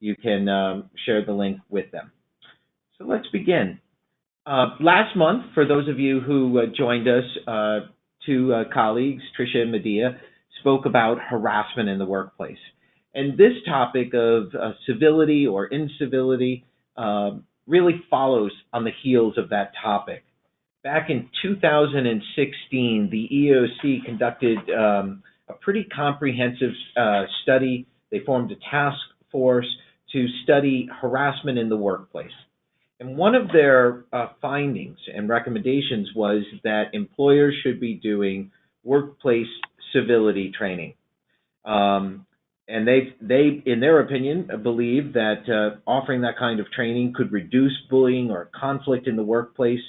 you can share the link with them. So let's begin. Last month, for those of you who joined us, two colleagues, Tricia and Medea, spoke about harassment in the workplace. And this topic of civility or incivility really follows on the heels of that topic. Back in 2016, the EEOC conducted a pretty comprehensive study. They formed a task force to study harassment in the workplace. And one of their findings and recommendations was that employers should be doing workplace civility training. And they, in their opinion, believe that offering that kind of training could reduce bullying or conflict in the workplace,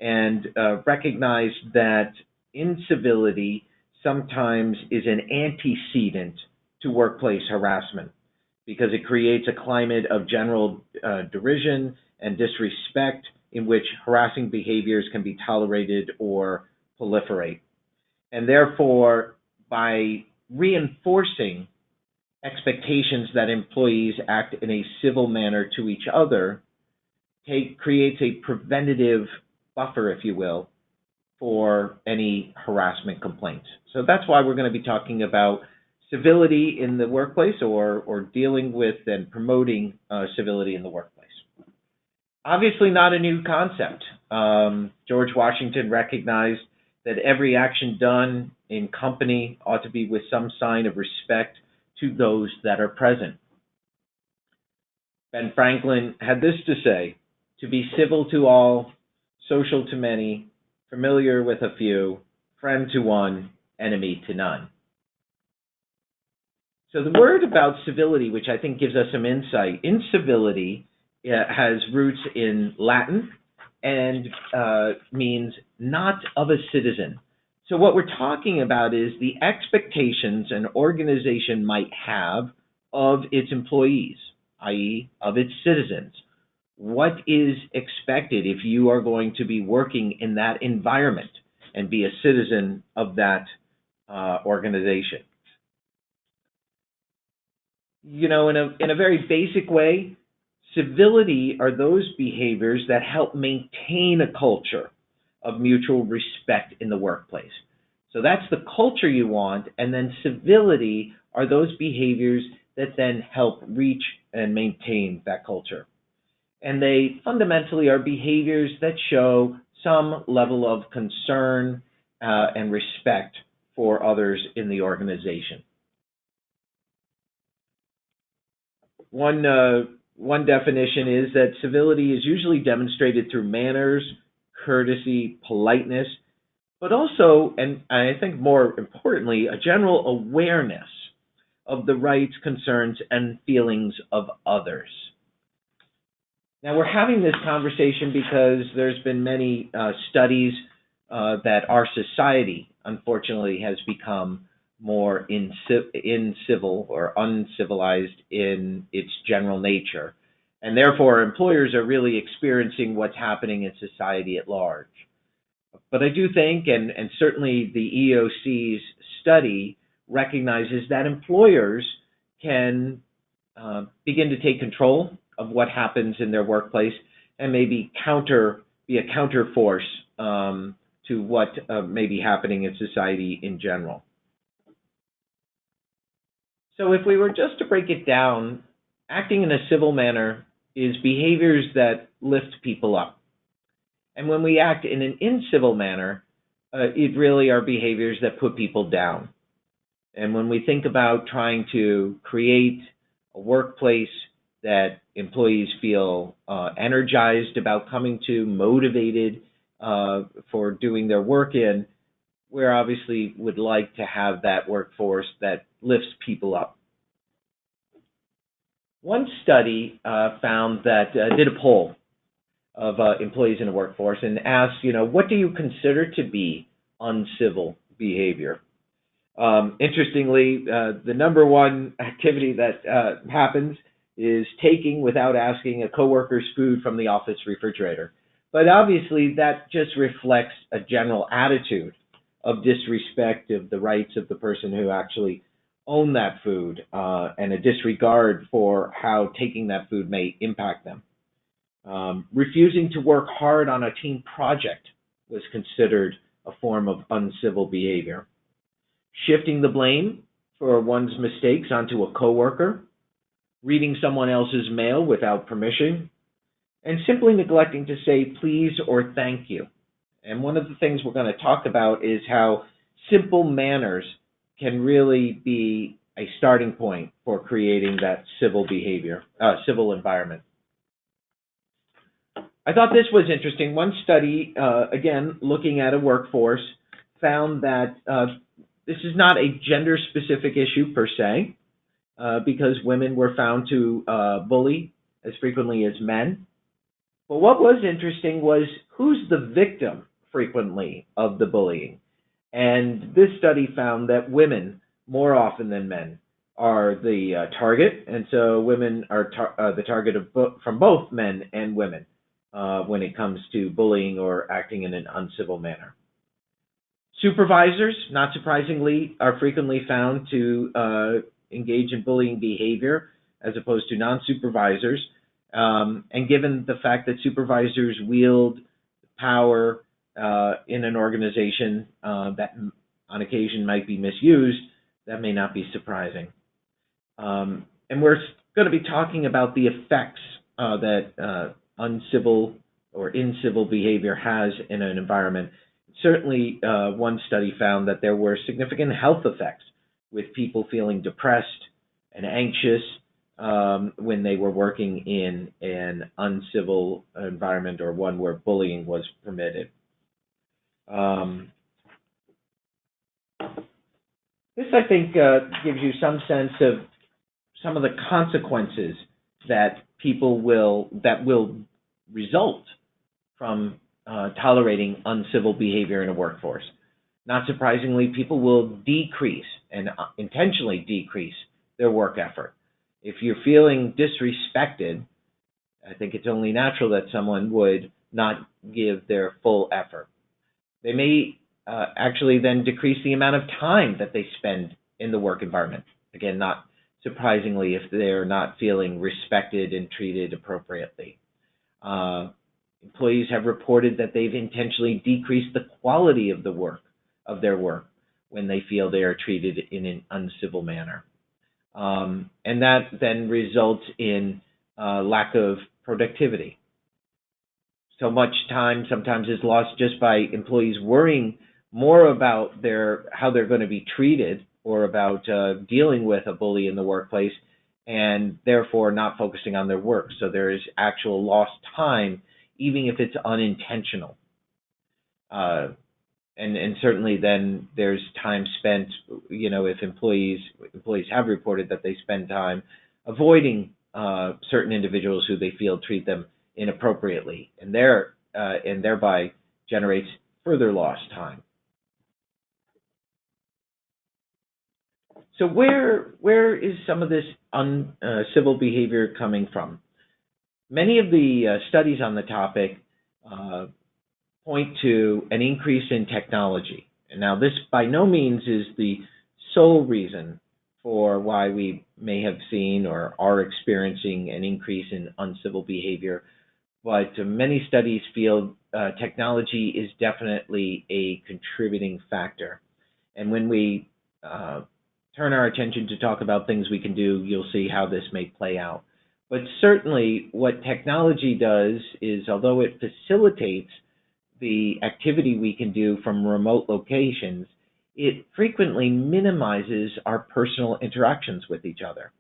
and recognize that incivility sometimes is an antecedent to workplace harassment because it creates a climate of general derision and disrespect in which harassing behaviors can be tolerated or proliferate. And therefore, by reinforcing expectations that employees act in a civil manner to each other, creates a preventative buffer, if you will, for any harassment complaints. So that's why we're going to be talking about civility in the workplace, or dealing with and promoting civility in the workplace. Obviously not a new concept. George Washington recognized that every action done in company ought to be with some sign of respect to those that are present. Ben Franklin had this to say: to be civil to all, social to many, familiar with a few, friend to one, enemy to none. So the word about civility, which I think gives us some insight, incivility has roots in Latin and means not of a citizen. So what we're talking about is the expectations an organization might have of its employees, i.e., of its citizens. What is expected if you are going to be working in that environment and be a citizen of that organization? You know, in a very basic way, civility are those behaviors that help maintain a culture of mutual respect in the workplace. So that's the culture you want, and then civility are those behaviors that then help reach and maintain that culture. And they fundamentally are behaviors that show some level of concern and respect for others in the organization. One definition is that civility is usually demonstrated through manners, courtesy, politeness, but also, and I think more importantly, a general awareness of the rights, concerns, and feelings of others. Now, we're having this conversation because there's been many studies that our society, unfortunately, has become more incivil or uncivilized in its general nature. And therefore, employers are really experiencing what's happening in society at large. But I do think, and certainly the EEOC's study recognizes that employers can begin to take control of what happens in their workplace and maybe be a counterforce to what may be happening in society in general. So if we were just to break it down, acting in a civil manner is behaviors that lift people up. And when we act in an incivil manner, it really are behaviors that put people down. And when we think about trying to create a workplace that employees feel energized about coming to, motivated for doing their work in, we obviously would like to have that workforce that lifts people up. One study found that did a poll of employees in the workforce and asked, what do you consider to be uncivil behavior? Interestingly, the number one activity that happens is taking without asking a coworker's food from the office refrigerator. But obviously that just reflects a general attitude of disrespect of the rights of the person who actually own that food, and a disregard for how taking that food may impact them. Refusing to work hard on a team project was considered a form of uncivil behavior. Shifting the blame for one's mistakes onto a coworker, reading someone else's mail without permission, and simply neglecting to say please or thank you. And one of the things we're going to talk about is how simple manners can really be a starting point for creating that civil behavior, civil environment. I thought this was interesting. One study, again, looking at a workforce, found that this is not a gender-specific issue per se, because women were found to bully as frequently as men. But what was interesting was who's the victim frequently of the bullying. And this study found that women, more often than men, are the target. And so women are the target of from both men and women when it comes to bullying or acting in an uncivil manner. Supervisors, not surprisingly, are frequently found to engage in bullying behavior as opposed to non-supervisors. And given the fact that supervisors wield power in an organization that on occasion might be misused, that may not be surprising. And we're going to be talking about the effects that uncivil or incivil behavior has in an environment. Certainly, one study found that there were significant health effects with people feeling depressed and anxious when they were working in an uncivil environment or one where bullying was permitted. This, I think, gives you some sense of some of the consequences that will result from tolerating uncivil behavior in a workforce. Not surprisingly, people will decrease and intentionally decrease their work effort. If you're feeling disrespected, I think it's only natural that someone would not give their full effort. They may actually then decrease the amount of time that they spend in the work environment. Again, not surprisingly if they're not feeling respected and treated appropriately. Employees have reported that they've intentionally decreased the quality of their work when they feel they are treated in an uncivil manner. And that then results in lack of productivity. So much time sometimes is lost just by employees worrying more about how they're going to be treated or about dealing with a bully in the workplace, and therefore not focusing on their work. So there is actual lost time, even if it's unintentional. And certainly then there's time spent, if employees have reported that they spend time avoiding certain individuals who they feel treat them inappropriately, and thereby generates further lost time. So where is some of this uncivil behavior coming from? Many of the studies on the topic point to an increase in technology. And now this by no means is the sole reason for why we may have seen or are experiencing an increase in uncivil behavior, but many studies feel technology is definitely a contributing factor. And when we turn our attention to talk about things we can do, you'll see how this may play out. But certainly what technology does is, although it facilitates the activity we can do from remote locations, it frequently minimizes our personal interactions with each other.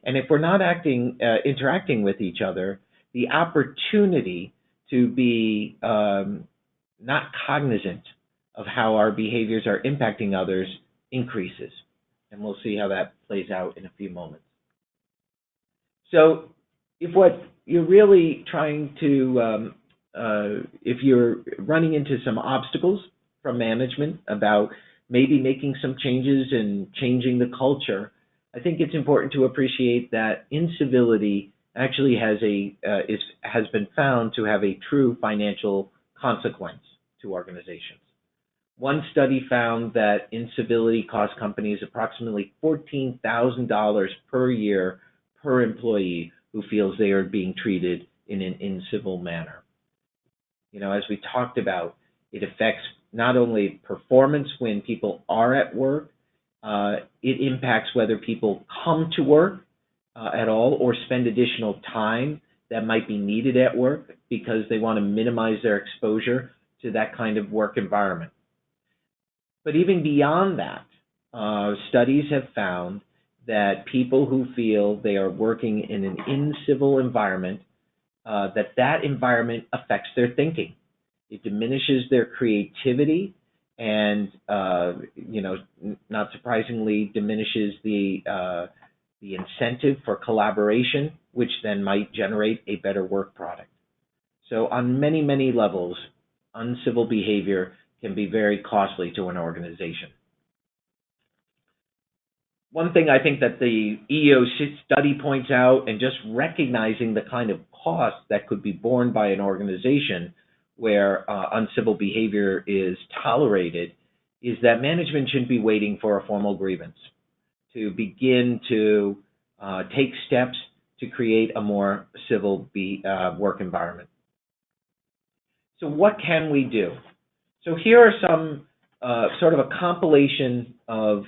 And if we're not interacting with each other, the opportunity to be not cognizant of how our behaviors are impacting others increases. And we'll see how that plays out in a few moments. So if what you're really trying to, if you're running into some obstacles from management about maybe making some changes and changing the culture, I think it's important to appreciate that incivility actually has been found to have a true financial consequence to organizations. One study found that incivility cost companies approximately $14,000 per year per employee who feels they are being treated in an incivil manner. As we talked about, it affects not only performance when people are at work, it impacts whether people come to work at all or spend additional time that might be needed at work because they want to minimize their exposure to that kind of work environment. But even beyond that, studies have found that people who feel they are working in an incivil environment, that environment affects their thinking. It diminishes their creativity and, not surprisingly, diminishes the incentive for collaboration, which then might generate a better work product. So on many, many levels, uncivil behavior can be very costly to an organization. One thing I think that the EEOC study points out, and just recognizing the kind of cost that could be borne by an organization where uncivil behavior is tolerated, is that management shouldn't be waiting for a formal grievance to begin to take steps to create a more civil work environment. So what can we do? So here are some sort of a compilation of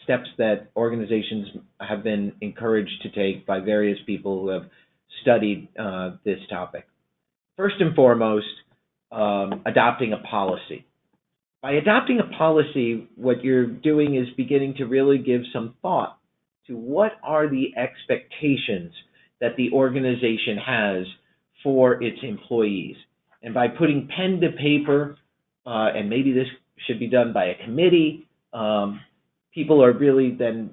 steps that organizations have been encouraged to take by various people who have studied this topic. First and foremost, adopting a policy. By adopting a policy, what you're doing is beginning to really give some thought to what are the expectations that the organization has for its employees. And by putting pen to paper, and maybe this should be done by a committee, people are really then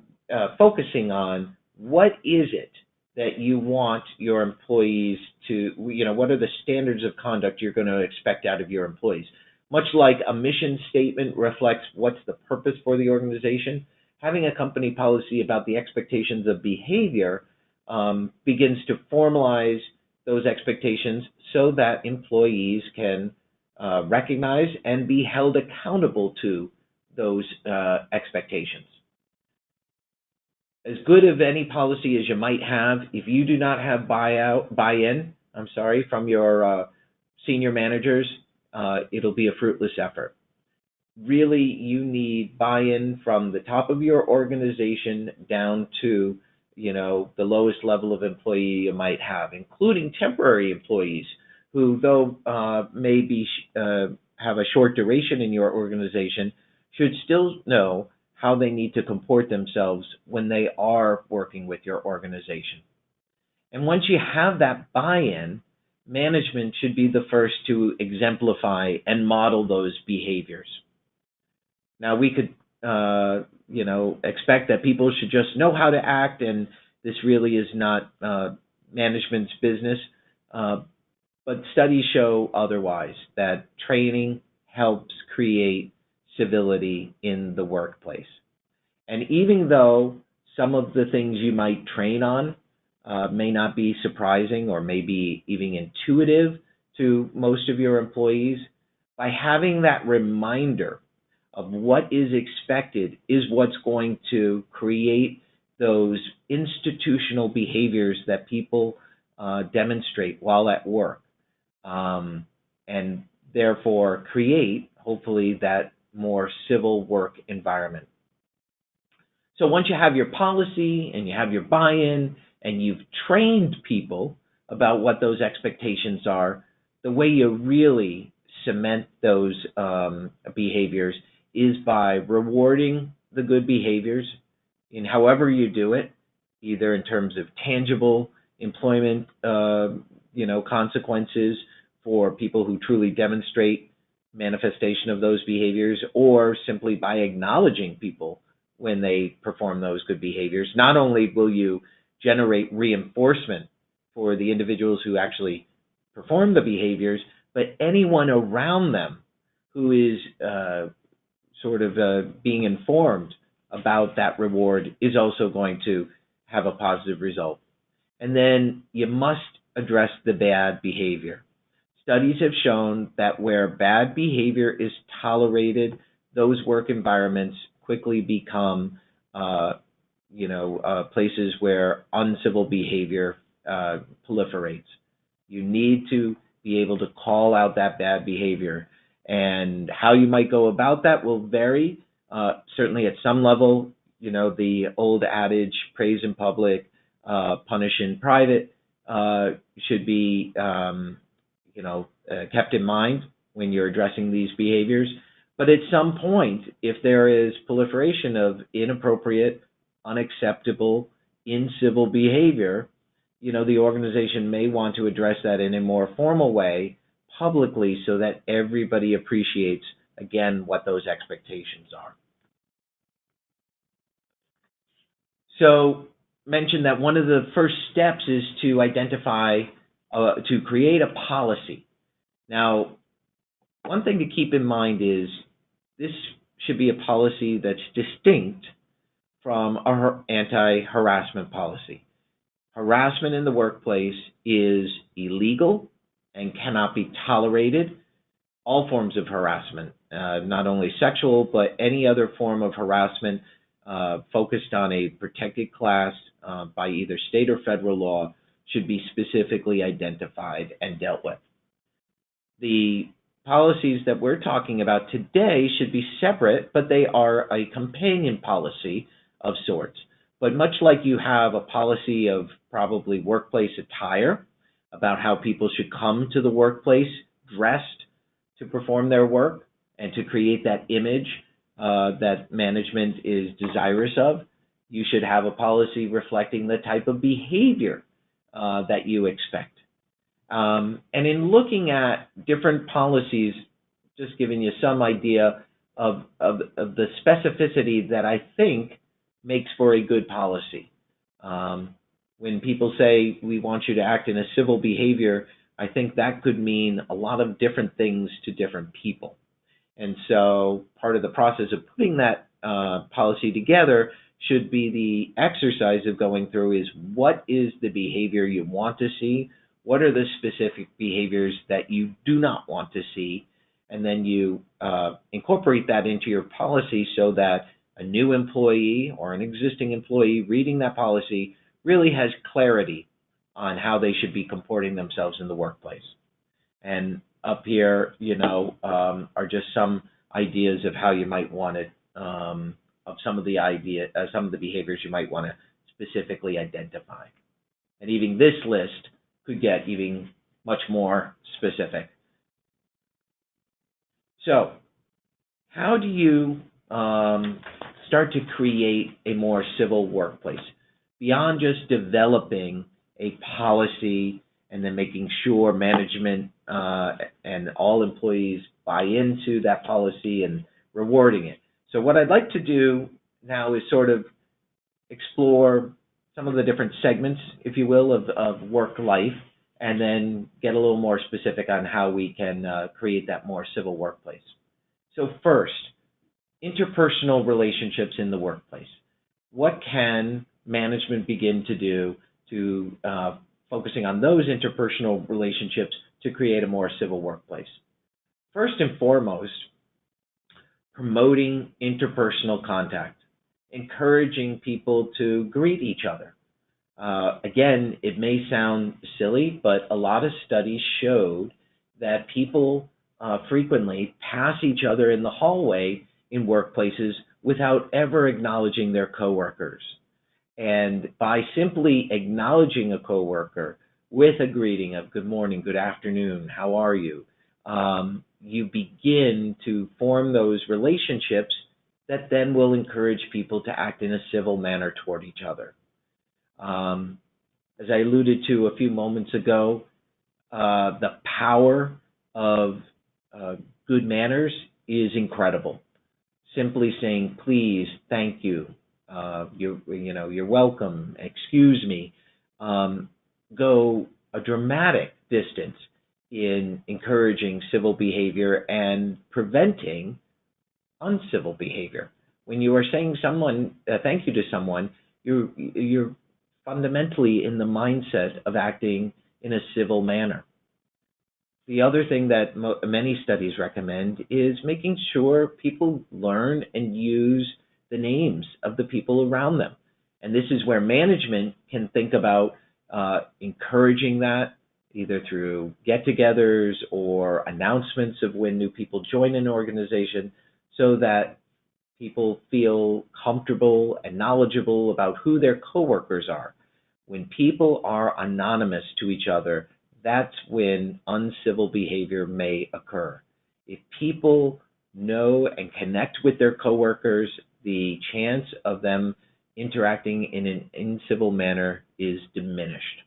focusing on what is it that you want your employees to, what are the standards of conduct you're going to expect out of your employees. Much like a mission statement reflects what's the purpose for the organization, having a company policy about the expectations of behavior begins to formalize those expectations so that employees can recognize and be held accountable to those expectations. As good of any policy as you might have, if you do not have buy-in from your senior managers, it'll be a fruitless effort. Really, you need buy-in from the top of your organization down to, the lowest level of employee you might have, including temporary employees who, though maybe have a short duration in your organization, should still know how they need to comport themselves when they are working with your organization. And once you have that buy-in, management should be the first to exemplify and model those behaviors. Now, we could, expect that people should just know how to act, and this really is not management's business. But studies show otherwise, that training helps create civility in the workplace. And even though some of the things you might train on may not be surprising or maybe even intuitive to most of your employees, by having that reminder of what is expected is what's going to create those institutional behaviors that people demonstrate while at work, and therefore create, hopefully, that more civil work environment. So once you have your policy and you have your buy-in and you've trained people about what those expectations are, the way you really cement those behaviors is by rewarding the good behaviors in however you do it, either in terms of tangible employment, consequences for people who truly demonstrate manifestation of those behaviors, or simply by acknowledging people when they perform those good behaviors. Not only will you generate reinforcement for the individuals who actually perform the behaviors, but anyone around them who is being informed about that reward is also going to have a positive result. And then you must address the bad behavior. Studies have shown that where bad behavior is tolerated, those work environments quickly become, places where uncivil behavior proliferates. You need to be able to call out that bad behavior. And how you might go about that will vary. Certainly at some level, the old adage, praise in public, punish in private, should be, kept in mind when you're addressing these behaviors. But at some point, if there is proliferation of inappropriate, unacceptable, incivil behavior, the organization may want to address that in a more formal way publicly so that everybody appreciates, again, what those expectations are. So, mentioned that one of the first steps is to identify, to create a policy. Now, one thing to keep in mind is this should be a policy that's distinct from an anti-harassment policy. Harassment in the workplace is illegal and cannot be tolerated. All forms of harassment, not only sexual, but any other form of harassment focused on a protected class by either state or federal law, should be specifically identified and dealt with. The policies that we're talking about today should be separate, but they are a companion policy of sorts. But much like you have a policy of probably workplace attire, about how people should come to the workplace dressed to perform their work and to create that image that management is desirous of, you should have a policy reflecting the type of behavior that you expect. And in looking at different policies, just giving you some idea of the specificity that I think makes for a good policy. When people say we want you to act in a civil behavior, I think that could mean a lot of different things to different people. And so part of the process of putting that policy together should be the exercise of going through is what is the behavior you want to see? What are the specific behaviors that you do not want to see? And then you incorporate that into your policy so that a new employee or an existing employee reading that policy really has clarity on how they should be comporting themselves in the workplace. And up here, are just some ideas of how you might want it, of some of the behaviors you might want to specifically identify. And even this list could get even much more specific. So, how do you start to create a more civil workplace? Beyond just developing a policy and then making sure management and all employees buy into that policy and rewarding it. So what I'd like to do now is sort of explore some of the different segments, if you will, of work life, and then get a little more specific on how we can create that more civil workplace. So first, interpersonal relationships in the workplace. What can management begin to do to focusing on those interpersonal relationships to create a more civil workplace? First and foremost, promoting interpersonal contact, encouraging people to greet each other. Again, it may sound silly, but a lot of studies showed that people frequently pass each other in the hallway in workplaces without ever acknowledging their coworkers. And by simply acknowledging a coworker with a greeting of good morning, good afternoon, how are you, you begin to form those relationships that then will encourage people to act in a civil manner toward each other. As I alluded to a few moments ago, the power of good manners is incredible. Simply saying please, thank you, you're welcome, excuse me, go a dramatic distance in encouraging civil behavior and preventing uncivil behavior. When you are saying thank you to someone, you're fundamentally in the mindset of acting in a civil manner. The other thing that many studies recommend is making sure people learn and use the names of the people around them. And this is where management can think about encouraging that either through get-togethers or announcements of when new people join an organization so that people feel comfortable and knowledgeable about who their coworkers are. When people are anonymous to each other, that's when uncivil behavior may occur. If people know and connect with their coworkers, the chance of them interacting in an incivil manner is diminished.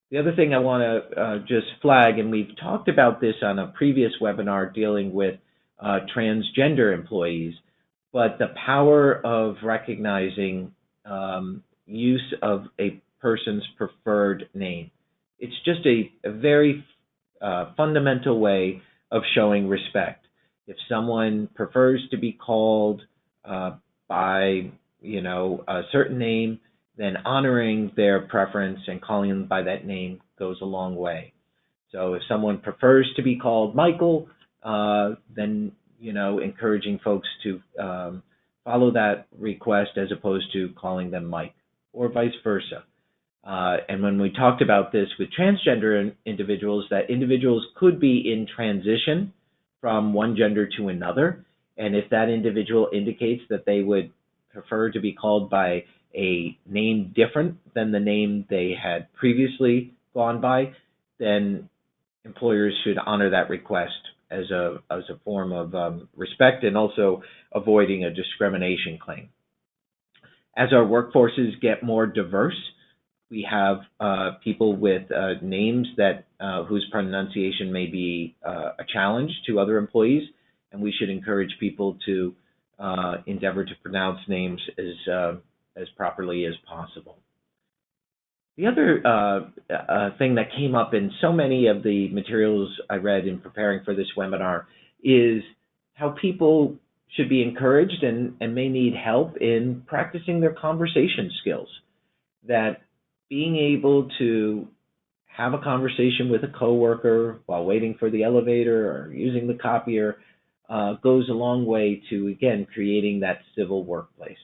The other thing I want to just flag, and we've talked about this on a previous webinar dealing with transgender employees, but the power of recognizing use of a person's preferred name. It's just a very fundamental way of showing respect. If someone prefers to be called by, a certain name, then honoring their preference and calling them by that name goes a long way. So if someone prefers to be called Michael, then encouraging folks to follow that request as opposed to calling them Mike, or vice versa. And when we talked about this with transgender individuals, that individuals could be in transition from one gender to another, and if that individual indicates that they would prefer to be called by a name different than the name they had previously gone by, then employers should honor that request as a form of respect and also avoiding a discrimination claim. As our workforces get more diverse, we have people with names that whose pronunciation may be a challenge to other employees, and we should encourage people to endeavor to pronounce names as properly as possible. The other thing that came up in so many of the materials I read in preparing for this webinar is how people should be encouraged and may need help in practicing their conversation skills. That being able to have a conversation with a coworker while waiting for the elevator or using the copier goes a long way to, again, creating that civil workplace.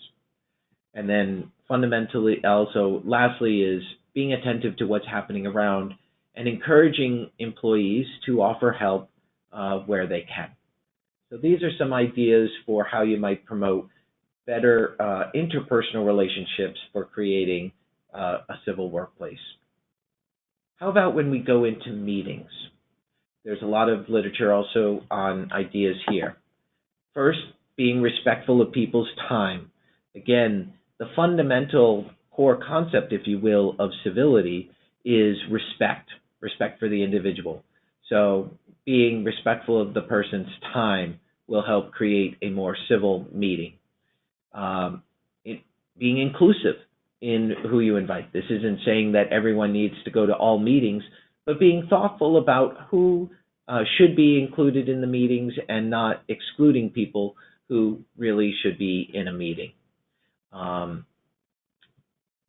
And then fundamentally also, lastly, is being attentive to what's happening around and encouraging employees to offer help where they can. So these are some ideas for how you might promote better interpersonal relationships for creating a civil workplace. How about when we go into meetings? There's a lot of literature also on ideas here. First, being respectful of people's time. Again, the fundamental core concept, if you will, of civility is respect for the individual. So being respectful of the person's time will help create a more civil meeting. Being inclusive in who you invite. This isn't saying that everyone needs to go to all meetings, but being thoughtful about who should be included in the meetings and not excluding people who really should be in a meeting.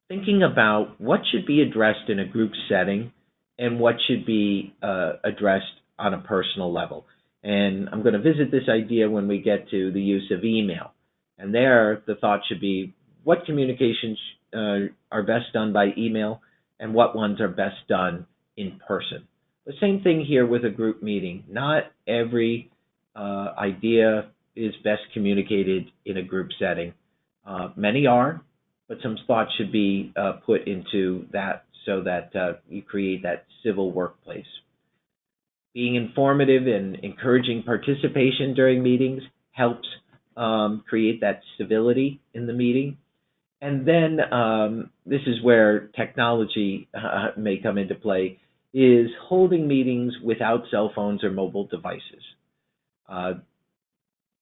Thinking about what should be addressed in a group setting and what should be addressed on a personal level. And I'm going to visit this idea when we get to the use of email. And there, the thought should be what communications are best done by email and what ones are best done in person. The same thing here with a group meeting. Not every idea is best communicated in a group setting. Many are, but some thought should be put into that so that you create that civil workplace. Being informative and encouraging participation during meetings helps create that civility in the meeting. And then this is where technology may come into play, is holding meetings without cell phones or mobile devices.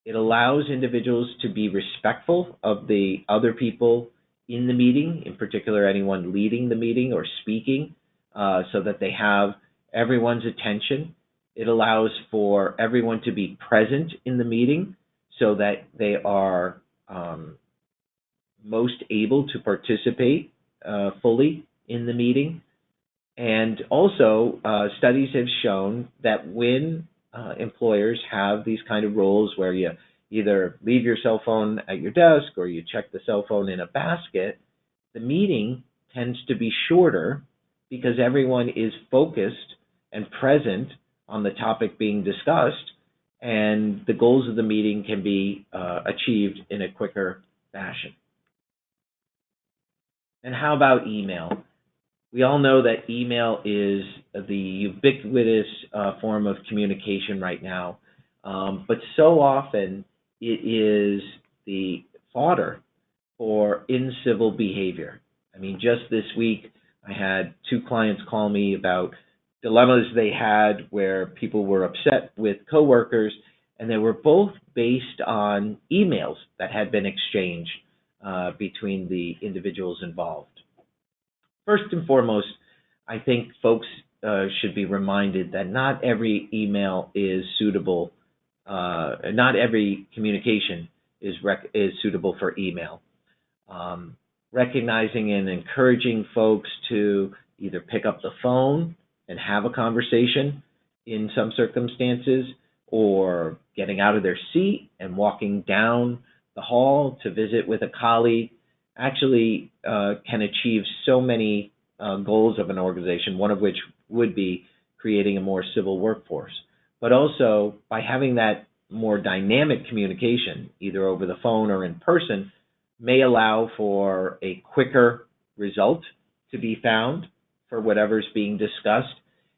It allows individuals to be respectful of the other people in the meeting, in particular anyone leading the meeting or speaking, so that they have everyone's attention. It allows for everyone to be present in the meeting so that they are most able to participate fully in the meeting. And also, studies have shown that when employers have these kind of rules where you either leave your cell phone at your desk or you check the cell phone in a basket, the meeting tends to be shorter because everyone is focused and present on the topic being discussed, and the goals of the meeting can be achieved in a quicker fashion. And how about email? We all know that email is the ubiquitous form of communication right now, but so often it is the fodder for incivil behavior. I mean, just this week, I had two clients call me about dilemmas they had where people were upset with coworkers, and they were both based on emails that had been exchanged between the individuals involved. First and foremost, I think folks should be reminded that not every email is suitable, not every communication is suitable for email. Recognizing and encouraging folks to either pick up the phone and have a conversation in some circumstances, or getting out of their seat and walking down the hall to visit with a colleague actually can achieve so many goals of an organization, one of which would be creating a more civil workforce. But also, by having that more dynamic communication, either over the phone or in person, may allow for a quicker result to be found for whatever's being discussed,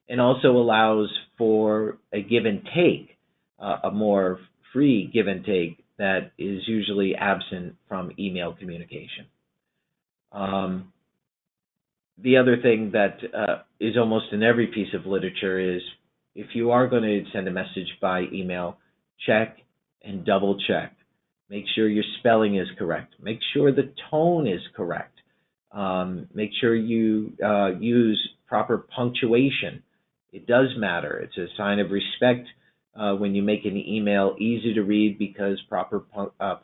and also allows for a give and take, a more free give and take that is usually absent from email communication. The other thing that is almost in every piece of literature is, if you are going to send a message by email, check and double check. Make sure your spelling is correct. Make sure the tone is correct. Make sure you use proper punctuation. It does matter. It's a sign of respect when you make an email easy to read because proper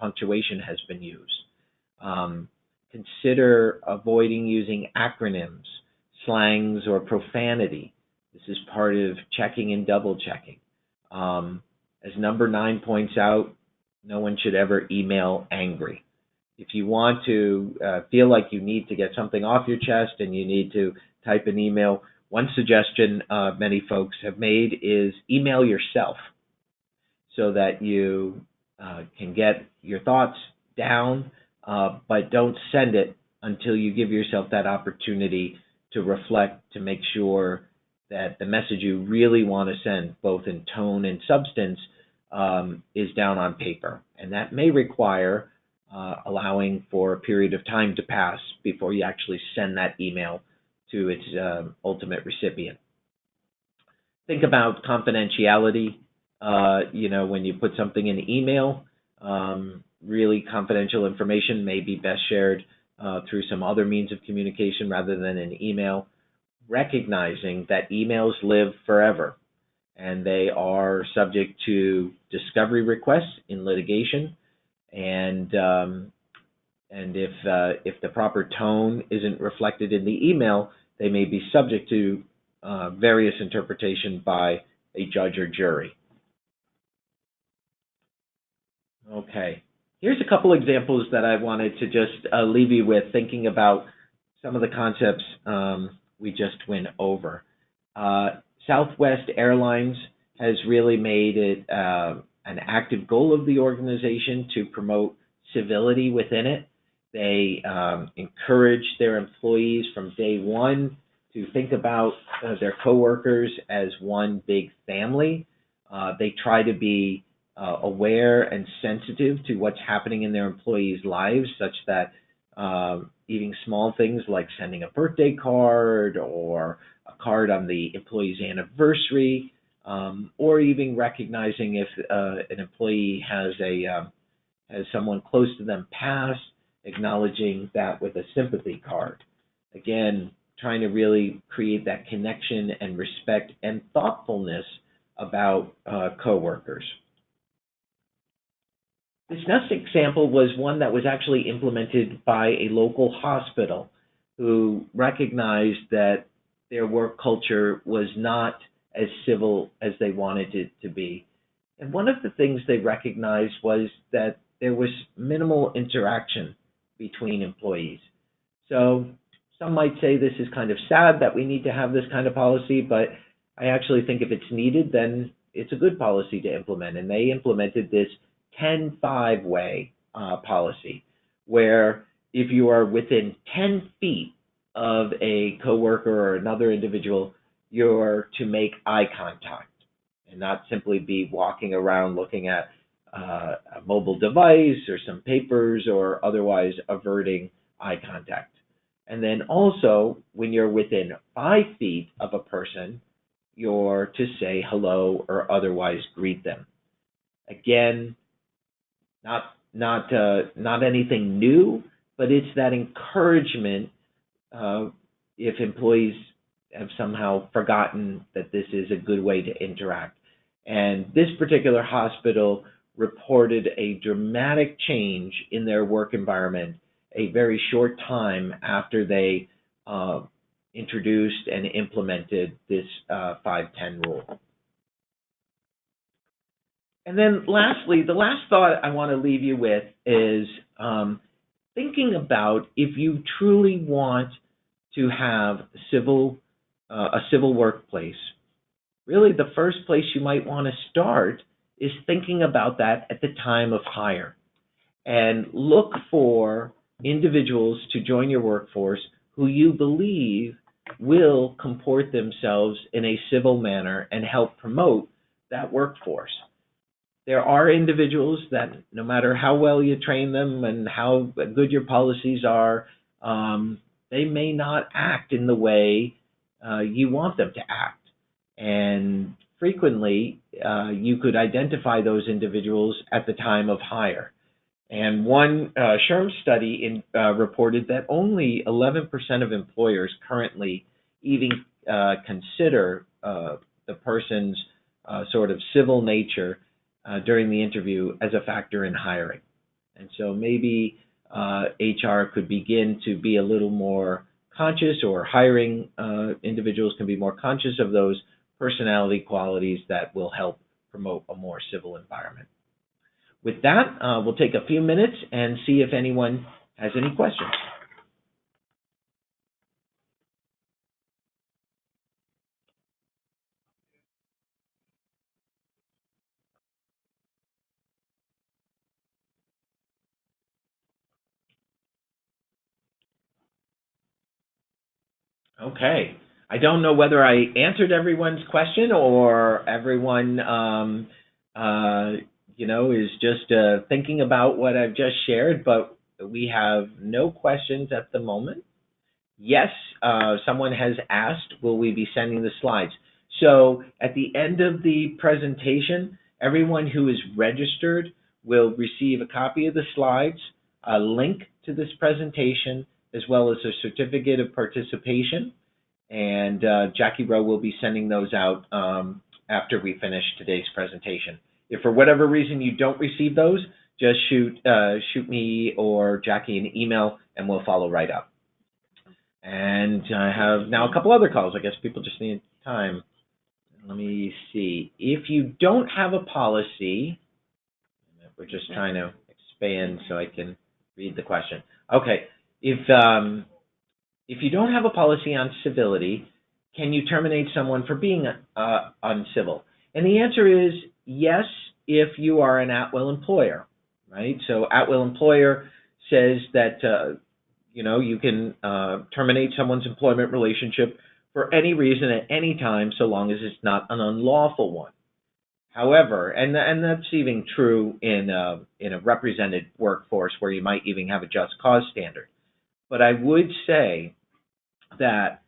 punctuation has been used. Consider avoiding using acronyms, slangs, or profanity. This is part of checking and double checking. As number 9 points out, no one should ever email angry. If you want to feel like you need to get something off your chest and you need to type an email, one suggestion many folks have made is email yourself so that you can get your thoughts down, but don't send it until you give yourself that opportunity to reflect, to make sure that the message you really want to send, both in tone and substance, is down on paper. And that may require allowing for a period of time to pass before you actually send that email to its ultimate recipient. Think about confidentiality. When you put something in email, really confidential information may be best shared through some other means of communication rather than an email. Recognizing that emails live forever and they are subject to discovery requests in litigation, and if the proper tone isn't reflected in the email, they may be subject to various interpretation by a judge or jury. Okay, here's a couple examples that I wanted to just leave you with, thinking about some of the concepts we just went over. Southwest Airlines has really made it an active goal of the organization to promote civility within it. They encourage their employees from day one to think about their coworkers as one big family. They try to be aware and sensitive to what's happening in their employees' lives, such that even small things like sending a birthday card or a card on the employee's anniversary, or even recognizing if an employee has someone close to them pass, acknowledging that with a sympathy card. Again, trying to really create that connection and respect and thoughtfulness about coworkers. This next example was one that was actually implemented by a local hospital who recognized that their work culture was not as civil as they wanted it to be. And one of the things they recognized was that there was minimal interaction between employees. So some might say this is kind of sad that we need to have this kind of policy, but I actually think if it's needed, then it's a good policy to implement. And they implemented this 10-5 way policy, where if you are within 10 feet of a coworker or another individual, you're to make eye contact and not simply be walking around looking at a mobile device or some papers or otherwise averting eye contact. And then also, when you're within 5 feet of a person, you're to say hello or otherwise greet them. Again, not anything new, but it's that encouragement if employees have somehow forgotten that this is a good way to interact. And this particular hospital reported a dramatic change in their work environment a very short time after they introduced and implemented this 5-10 rule. And then lastly, the last thought I want to leave you with is thinking about if you truly want to have a civil workplace, really the first place you might want to start is thinking about that at the time of hire. And look for individuals to join your workforce who you believe will comport themselves in a civil manner and help promote that workforce. There are individuals that no matter how well you train them and how good your policies are, they may not act in the way you want them to act. And frequently, you could identify those individuals at the time of hire. And one SHRM study reported that only 11% of employers currently even consider the person's sort of civil nature during the interview as a factor in hiring. And so maybe HR could begin to be a little more conscious, or hiring individuals can be more conscious of those personality qualities that will help promote a more civil environment. With that, we'll take a few minutes and see if anyone has any questions. Okay. I don't know whether I answered everyone's question or everyone, is just thinking about what I've just shared, but we have no questions at the moment. Yes, someone has asked, will we be sending the slides? So at the end of the presentation, everyone who is registered will receive a copy of the slides, a link to this presentation, as well as a certificate of participation. And Jackie Rowe will be sending those out after we finish today's presentation. If for whatever reason you don't receive those, just shoot me or Jackie an email and we'll follow right up. And I have now a couple other calls. I guess people just need time. Let me see. If you don't have a policy, we're just trying to expand so I can read the question. Okay. If you don't have a policy on civility, can you terminate someone for being uncivil? And the answer is yes, if you are an at-will employer, right? So at-will employer says that you can terminate someone's employment relationship for any reason at any time, so long as it's not an unlawful one. However, and that's even true in a represented workforce where you might even have a just cause standard. But I would say that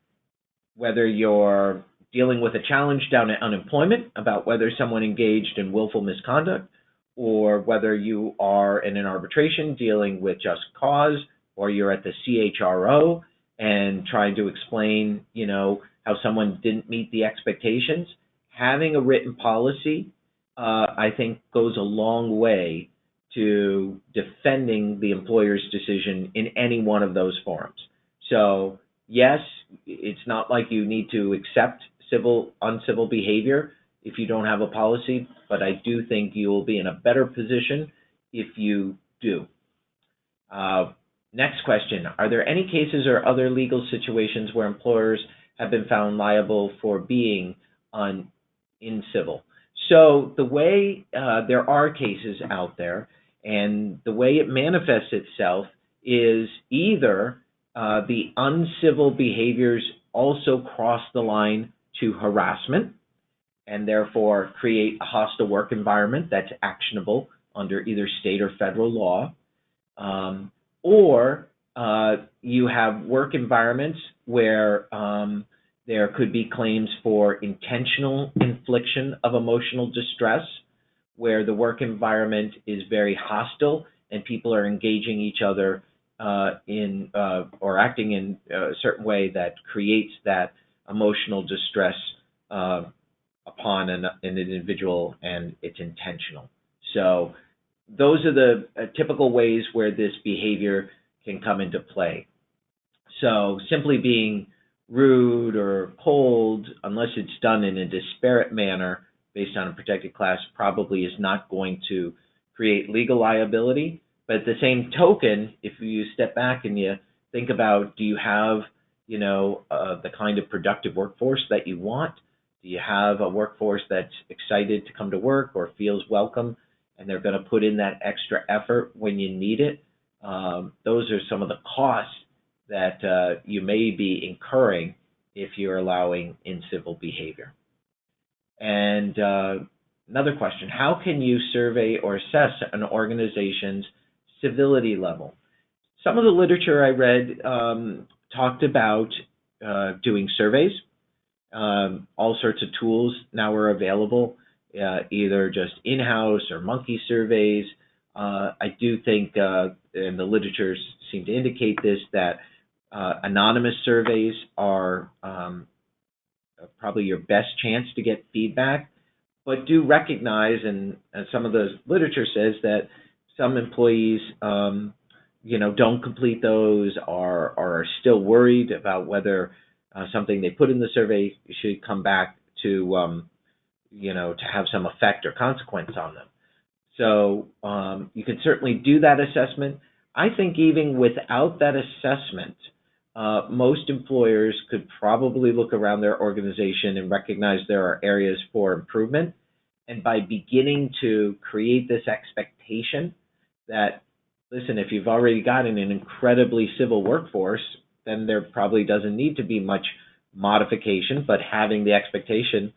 whether you're dealing with a challenge down at unemployment about whether someone engaged in willful misconduct, or whether you are in an arbitration dealing with just cause, or you're at the CHRO and trying to explain, how someone didn't meet the expectations, having a written policy, I think, goes a long way to defending the employer's decision in any one of those forums. So Yes, it's not like you need to accept uncivil behavior if you don't have a policy, but I do think you will be in a better position if you do. Uh, Next question. Are there any cases or other legal situations where employers have been found liable for being incivil? So the way there are cases out there, and the way it manifests itself is either the uncivil behaviors also cross the line to harassment and therefore create a hostile work environment that's actionable under either state or federal law, or you have work environments where there could be claims for intentional infliction of emotional distress, where the work environment is very hostile and people are engaging each other in or acting in a certain way that creates that emotional distress upon an individual, and it's intentional. So those are the typical ways where this behavior can come into play. So simply being rude or cold, unless it's done in a disparate manner based on a protected class, probably is not going to create legal liability. But at the same token, if you step back and you think about, do you have, the kind of productive workforce that you want? Do you have a workforce that's excited to come to work or feels welcome, and they're going to put in that extra effort when you need it? Those are some of the costs that you may be incurring if you're allowing incivil behavior. And another question, how can you survey or assess an organization's civility level? Some of the literature I read talked about doing surveys. All sorts of tools now are available, either just in-house or monkey surveys. I do think, and the literature seem to indicate this, that anonymous surveys are probably your best chance to get feedback, but do recognize, and some of the literature says that some employees, don't complete those, or are still worried about whether something they put in the survey should come back to, to have some effect or consequence on them. So you can certainly do that assessment. I think even without that assessment, most employers could probably look around their organization and recognize there are areas for improvement. And by beginning to create this expectation that, listen, if you've already got an incredibly civil workforce, then there probably doesn't need to be much modification, but having the expectation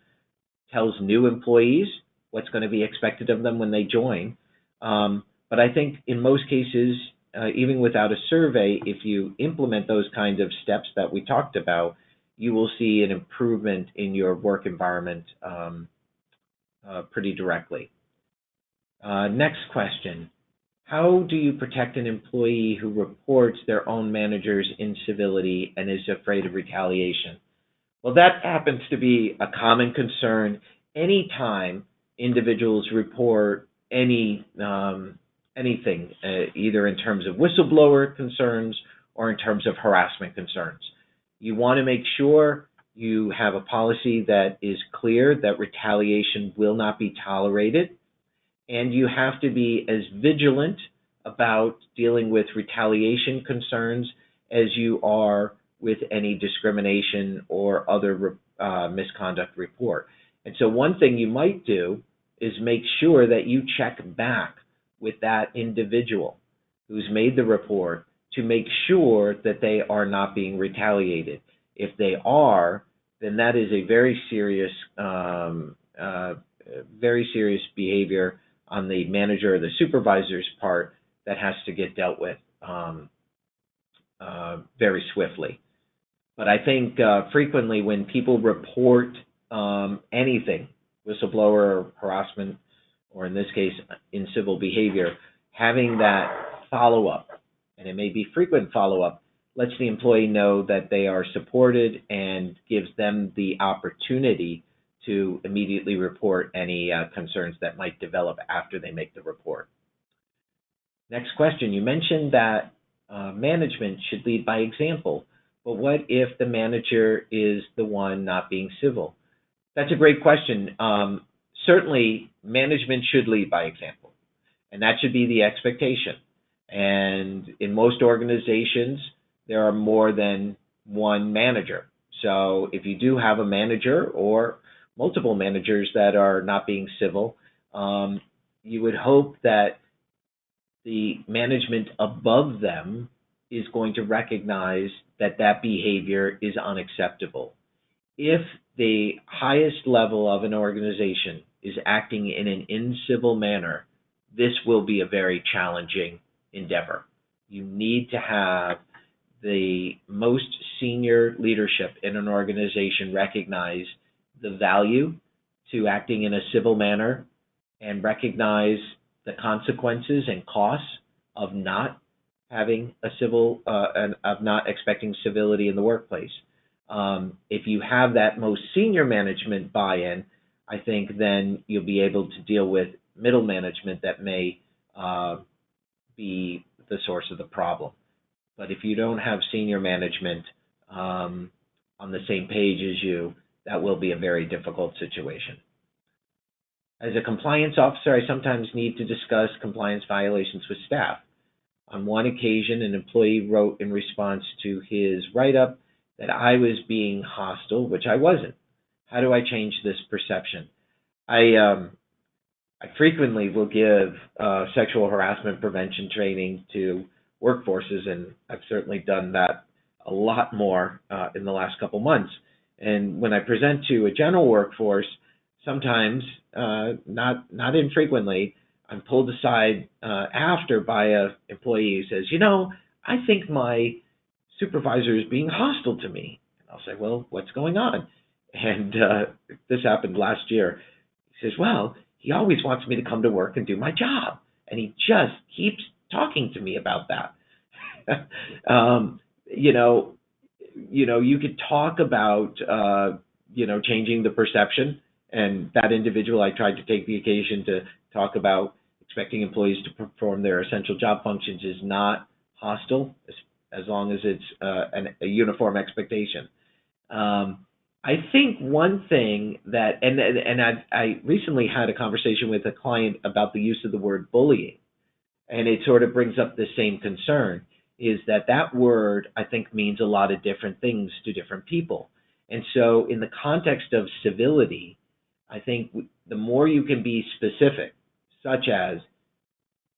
tells new employees what's going to be expected of them when they join. But I think in most cases, even without a survey, if you implement those kinds of steps that we talked about, you will see an improvement in your work environment pretty directly. Next question. How do you protect an employee who reports their own manager's incivility and is afraid of retaliation? Well, that happens to be a common concern anytime individuals report anything, either in terms of whistleblower concerns or in terms of harassment concerns. You want to make sure you have a policy that is clear that retaliation will not be tolerated, and you have to be as vigilant about dealing with retaliation concerns as you are with any discrimination or other misconduct report. And so one thing you might do is make sure that you check back with that individual who's made the report to make sure that they are not being retaliated. If they are, then that is a very serious behavior on the manager or the supervisor's part that has to get dealt with very swiftly. But I think frequently when people report anything, whistleblower or harassment, or in this case, incivil behavior, having that follow-up, and it may be frequent follow-up, lets the employee know that they are supported and gives them the opportunity to immediately report any concerns that might develop after they make the report. Next question. You mentioned that management should lead by example. But what if the manager is the one not being civil? That's a great question. Certainly, management should lead by example, and that should be the expectation. And in most organizations, there are more than one manager. So if you do have a manager or multiple managers that are not being civil, you would hope that the management above them is going to recognize that that behavior is unacceptable. If the highest level of an organization is acting in an incivil manner, this will be a very challenging endeavor. You need to have the most senior leadership in an organization recognize the value to acting in a civil manner and recognize the consequences and costs of not having a civil and of not expecting civility in the workplace. If you have that most senior management buy-in, I think then you'll be able to deal with middle management that may be the source of the problem. But if you don't have senior management on the same page as you, that will be a very difficult situation. As a compliance officer, I sometimes need to discuss compliance violations with staff. On one occasion, an employee wrote in response to his write-up that I was being hostile, which I wasn't. How do I change this perception? I frequently will give sexual harassment prevention training to workforces, and I've certainly done that a lot more in the last couple months. And when I present to a general workforce, sometimes, not infrequently, I'm pulled aside after by an employee who says, I think my supervisor is being hostile to me. And I'll say, well, what's going on? And this happened last year. He says, well, he always wants me to come to work and do my job. And he just keeps talking to me about that. You could talk about, changing the perception. And that individual, I tried to take the occasion to talk about expecting employees to perform their essential job functions is not hostile, as long as it's a uniform expectation. I think one thing that, and I recently had a conversation with a client about the use of the word bullying, and it sort of brings up the same concern, is that word, I think, means a lot of different things to different people. And so in the context of civility, I think the more you can be specific, such as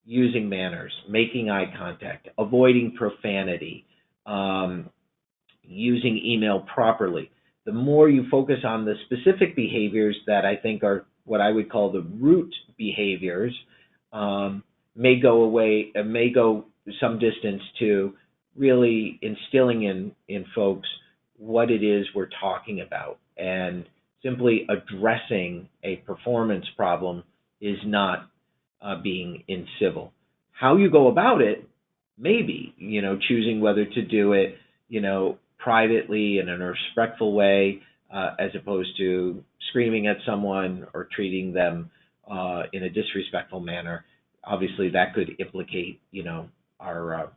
using manners, making eye contact, avoiding profanity, using email properly, the more you focus on the specific behaviors that I think are what I would call the root behaviors, may go some distance to really instilling in folks what it is we're talking about. And simply addressing a performance problem is not being incivil. How you go about it, maybe, choosing whether to do it, privately in a respectful way, as opposed to screaming at someone or treating them in a disrespectful manner. Obviously, that could implicate, our,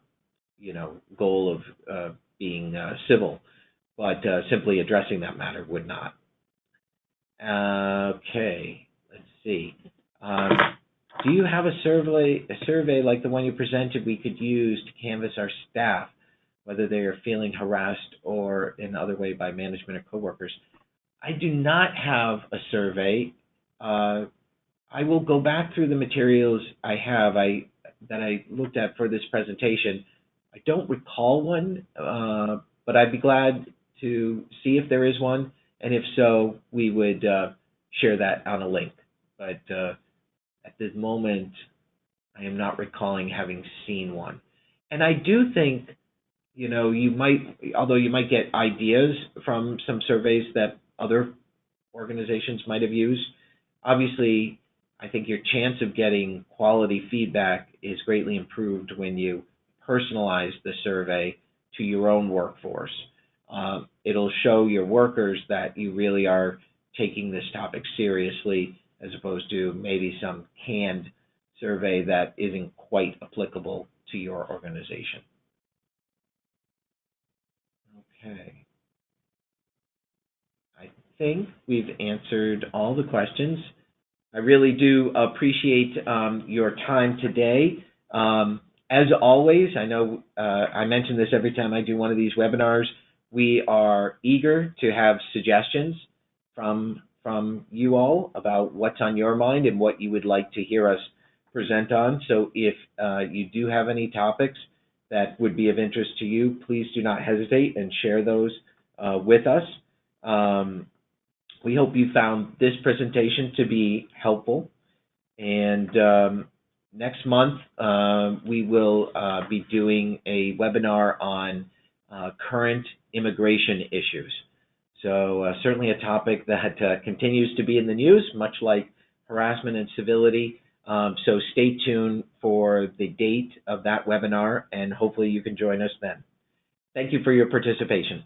goal of being civil, but simply addressing that matter would not. Okay, let's see. Do you have a survey like the one you presented we could use to canvass our staff, whether they are feeling harassed or in other way by management or coworkers? I do not have a survey. I will go back through the materials I have that I looked at for this presentation. I don't recall one, but I'd be glad to see if there is one, and if so, we would share that on a link. But at this moment, I am not recalling having seen one. And I do think, you might get ideas from some surveys that other organizations might have used. Obviously, I think your chance of getting quality feedback is greatly improved when you personalize the survey to your own workforce. It'll show your workers that you really are taking this topic seriously, as opposed to maybe some canned survey that isn't quite applicable to your organization. Okay. I think we've answered all the questions. I really do appreciate your time today. As always, I know I mention this every time I do one of these webinars, we are eager to have suggestions from you all about what's on your mind and what you would like to hear us present on. So if you do have any topics that would be of interest to you, please do not hesitate and share those with us. We hope you found this presentation to be helpful. And next month, we will be doing a webinar on current immigration issues. So certainly a topic that continues to be in the news, much like harassment and civility. So stay tuned for the date of that webinar, and hopefully you can join us then. Thank you for your participation.